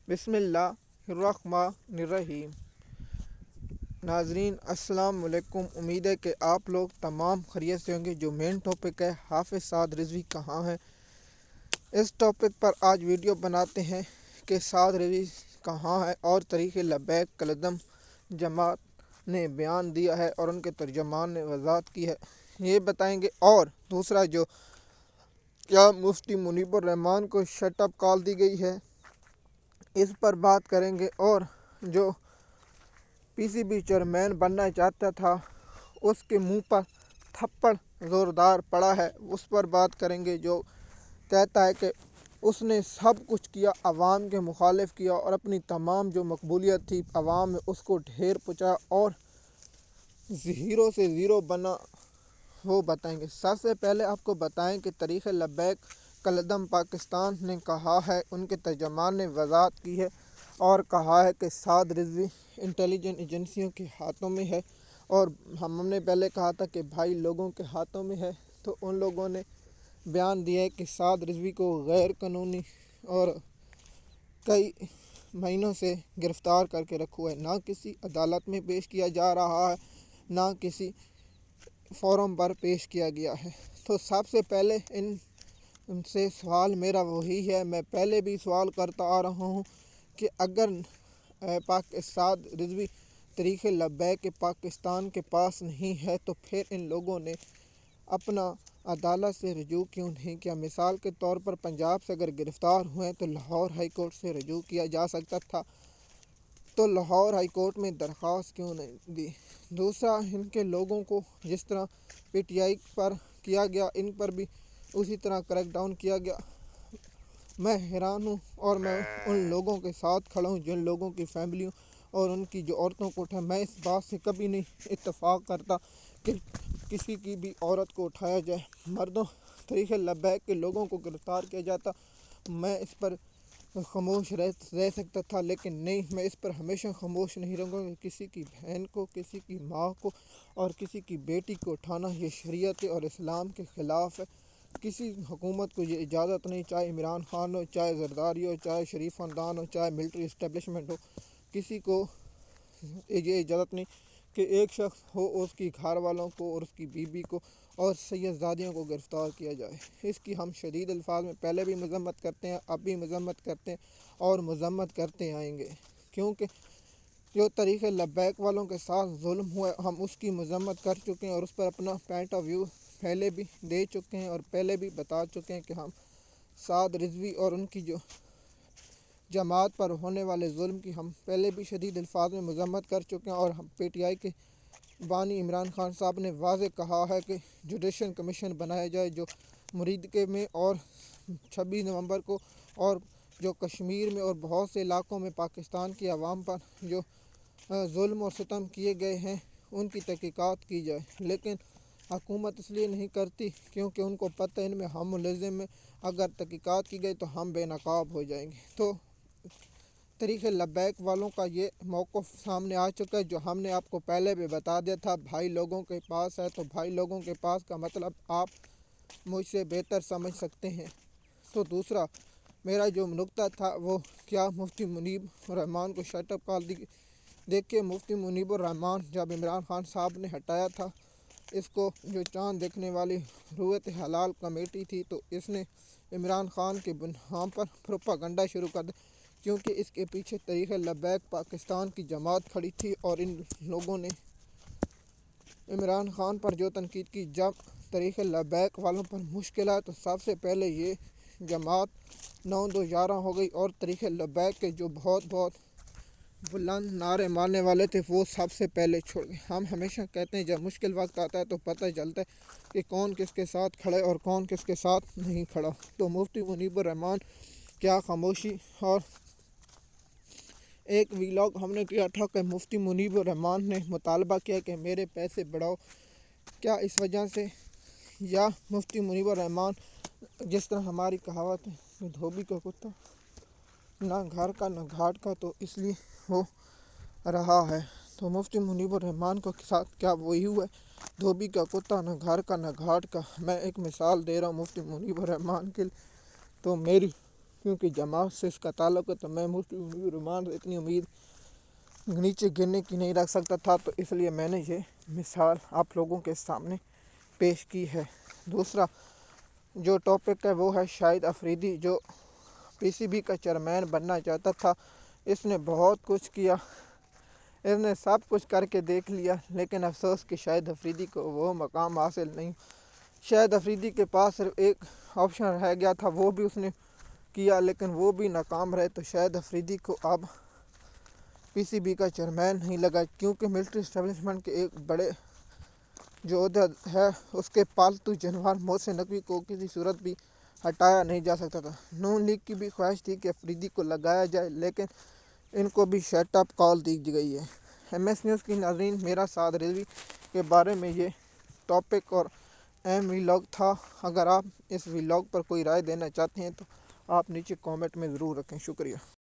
بسم اللہ الرحمن الرحیم۔ ناظرین السلام علیکم، امید ہے کہ آپ لوگ تمام خیریت سے ہوں گے۔ جو مین ٹاپک ہے حافظ سعد رضوی کہاں ہے، اس ٹاپک پر آج ویڈیو بناتے ہیں کہ سعد رضوی کہاں ہے اور طریق لبیک کالعدم جماعت نے بیان دیا ہے اور ان کے ترجمان نے وضاحت کی ہے، یہ بتائیں گے۔ اور دوسرا، جو کیا مفتی منیب الرحمان کو شٹ اپ کال دی گئی ہے، اس پر بات کریں گے۔ اور جو پی سی بی چیئرمین بننا چاہتا تھا، اس کے منہ پر تھپڑ زوردار پڑا ہے، اس پر بات کریں گے۔ جو کہتا ہے کہ اس نے سب کچھ کیا، عوام کے مخالف کیا اور اپنی تمام جو مقبولیت تھی عوام میں اس کو ڈھیر پہنچا اور زیرو سے زیرو بنا، وہ بتائیں گے۔ سب سے پہلے آپ کو بتائیں کہ طریق لبیک کالعدم پاکستان نے کہا ہے، ان کے ترجمان نے وضاحت کی ہے اور کہا ہے کہ سعد رضوی انٹیلیجنس ایجنسیوں کے ہاتھوں میں ہے، اور ہم نے پہلے کہا تھا کہ بھائی لوگوں کے ہاتھوں میں ہے، تو ان لوگوں نے بیان دیا ہے کہ سعد رضوی کو غیر قانونی اور کئی مہینوں سے گرفتار کر کے رکھا ہے، نہ کسی عدالت میں پیش کیا جا رہا ہے، نہ کسی فورم پر پیش کیا گیا ہے۔ تو سب سے پہلے ان سے سوال میرا وہی ہے، میں پہلے بھی سوال کرتا آ رہا ہوں کہ اگر سعد رضوی طریق لبیک کے پاکستان کے پاس نہیں ہے تو پھر ان لوگوں نے اپنا عدالت سے رجوع کیوں نہیں کیا؟ مثال کے طور پر پنجاب سے اگر گرفتار ہوئے تو لاہور ہائی کورٹ سے رجوع کیا جا سکتا تھا، تو لاہور ہائی کورٹ میں درخواست کیوں نہیں دی؟ دوسرا، ان کے لوگوں کو جس طرح پی ٹی آئی پر کیا گیا، ان پر بھی اسی طرح کریک ڈاؤن کیا گیا۔ میں حیران ہوں اور میں ان لوگوں کے ساتھ کھڑا ہوں جن لوگوں کی فیملیوں اور ان کی جو عورتوں کو اٹھایا۔ میں اس بات سے کبھی نہیں اتفاق کرتا کہ کسی کی بھی عورت کو اٹھایا جائے، مردوں طریق لبیک کے لوگوں کو گرفتار کیا جاتا، میں اس پر خاموش رہ سکتا تھا، لیکن نہیں، میں اس پر ہمیشہ خاموش نہیں رہوں گا کہ کسی کی بہن کو، کسی کی ماں کو اور کسی کی بیٹی کو اٹھانا یہ شریعت اور اسلام کے خلاف ہے۔ کسی حکومت کو یہ اجازت نہیں، چاہے عمران خان ہو، چاہے زرداری ہو، چاہے شریف خاندان ہو، چاہے ملٹری اسٹیبلشمنٹ ہو، کسی کو یہ اجازت نہیں کہ ایک شخص ہو اس کی گھر والوں کو اور اس کی بیوی کو اور سیدزادیوں کو گرفتار کیا جائے۔ اس کی ہم شدید الفاظ میں پہلے بھی مذمت کرتے ہیں، اب بھی مذمت کرتے ہیں اور مذمت کرتے آئیں گے، کیونکہ جو طریق لبیک والوں کے ساتھ ظلم ہوا ہے، ہم اس کی مذمت کر چکے ہیں اور اس پر اپنا پوائنٹ آف ویو پہلے بھی دے چکے ہیں اور پہلے بھی بتا چکے ہیں کہ ہم سعد رضوی اور ان کی جو جماعت پر ہونے والے ظلم کی ہم پہلے بھی شدید الفاظ میں مذمت کر چکے ہیں، اور ہم پی ٹی آئی کے بانی عمران خان صاحب نے واضح کہا ہے کہ جوڈیشل کمیشن بنایا جائے جو مریدکے میں اور 26 نومبر کو اور جو کشمیر میں اور بہت سے علاقوں میں پاکستان کی عوام پر جو ظلم و ستم کیے گئے ہیں ان کی تحقیقات کی جائے، لیکن حکومت اس لیے نہیں کرتی کیونکہ ان کو پتہ ہے ان میں ہم ملزم ہیں، اگر تحقیقات کی گئی تو ہم بے نقاب ہو جائیں گے۔ تو طریق لبیک والوں کا یہ موقف سامنے آ چکا ہے، جو ہم نے آپ کو پہلے بھی بتا دیا تھا۔ بھائی لوگوں کے پاس ہے تو بھائی لوگوں کے پاس کا مطلب آپ مجھ سے بہتر سمجھ سکتے ہیں۔ تو دوسرا میرا جو نقطہ تھا وہ کیا مفتی منیب الرحمان کو شٹ اپ کال دی؟ دیکھیے، مفتی منیب الرحمان جب عمران خان صاحب نے ہٹایا تھا اس کو، جو چاند دیکھنے والی رویت حلال کمیٹی تھی، تو اس نے عمران خان کے نام پر پروپاگنڈا شروع کر دیا، کیونکہ اس کے پیچھے طریق لبیک پاکستان کی جماعت کھڑی تھی اور ان لوگوں نے عمران خان پر جو تنقید کی۔ جب طریق لبیک والوں پر مشکل آئے تو سب سے پہلے یہ جماعت 9-2-11 ہو گئی، اور طریق لبیک کے جو بہت بلند نعرے مارنے والے تھے وہ سب سے پہلے چھوڑ گئے۔ ہم ہمیشہ کہتے ہیں جب مشکل وقت آتا ہے تو پتہ چلتا ہے کہ کون کس کے ساتھ کھڑا ہے اور کون کس کے ساتھ نہیں کھڑا۔ تو مفتی منیب الرحمان کیا خاموشی؟ اور ایک ویلاگ ہم نے کیا تھا کہ مفتی منیب الرحمان نے مطالبہ کیا کہ میرے پیسے بڑھاؤ، کیا اس وجہ سے؟ یا مفتی منیب الرحمان جس طرح ہماری کہاوت ہے دھوبی کا کتا نہ گھر کا نہ گھاٹ کا، تو اس لیے وہ رہا ہے۔ تو مفتی منیب الرحمان کے ساتھ کیا وہی ہوا ہے، دھوبی کا کتا نہ گھر کا نہ گھاٹ کا؟ میں ایک مثال دے رہا ہوں مفتی منیب الرحمان کے لیے۔ تو میری کیونکہ جماعت سے اس کا تعلق ہے، تو میں مسلم رحمان سے اتنی امید نیچے گرنے کی نہیں رکھ سکتا تھا، تو اس لیے میں نے یہ مثال آپ لوگوں کے سامنے پیش کی ہے۔ دوسرا جو ٹاپک ہے وہ ہے شاہد افریدی، جو پی سی بی کا چیئرمین بننا چاہتا تھا۔ اس نے بہت کچھ کیا، اس نے سب کچھ کر کے دیکھ لیا، لیکن افسوس کہ شاہد افریدی کو وہ مقام حاصل نہیں۔ شاہد افریدی کے پاس صرف ایک آپشن رہ گیا تھا، وہ بھی اس نے کیا، لیکن وہ بھی ناکام رہے۔ تو شاہد افریدی کو اب پی سی بی کا چیئرمین نہیں لگا، کیونکہ ملٹری اسٹیبلشمنٹ کے ایک بڑے جو عہدہ ہے اس کے پالتو جانور محسن نقوی کو کسی صورت بھی ہٹایا نہیں جا سکتا تھا۔ نون لیگ کی بھی خواہش تھی کہ افریدی کو لگایا جائے، لیکن ان کو بھی شٹ اپ کال دی گئی ہے۔ ایم ایس نیوز کی ناظرین، میرا سعد رضوی کے بارے میں یہ ٹاپک اور اہم ویلاگ تھا۔ اگر آپ اس ویلاگ پر کوئی رائے دینا چاہتے ہیں تو آپ نیچے کامنٹ میں ضرور رکھیں۔ شکریہ۔